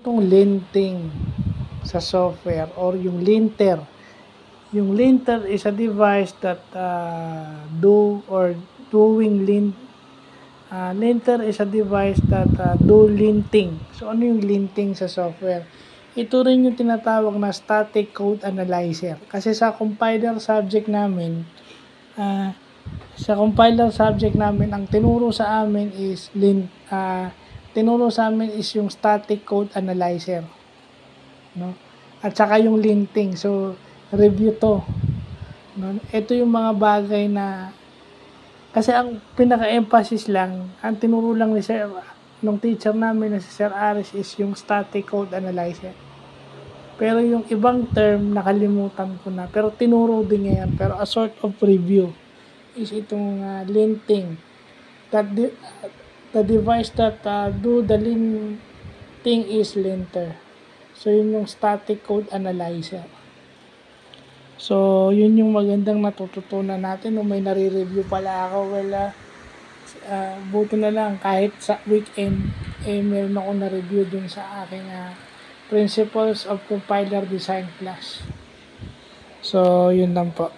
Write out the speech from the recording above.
Itong linting sa software or yung linter. Yung linter is a device that linter is a device that do linting. So ano yung linting sa software? Ito rin yung tinatawag na static code analyzer. Kasi sa compiler subject namin, ang tinuro sa amin is yung static code analyzer, no? At saka yung linting. So review to, no? Ito yung mga bagay na kasi ang pinaka-emphasis lang, ang tinuro lang ni Sir nung teacher namin na si Sir Aris is yung static code analyzer. Pero yung ibang term nakalimutan ko na, pero tinuro din niya yan, pero a sort of review is itong linting. The device that do the linting is linter. So yun yung static code analyzer. So yun yung magandang natututunan natin nung may nare-review pala ako. Well, buti na lang kahit sa weekend meron ako na-review dun sa aking Principles of Compiler Design class. So yun lang po.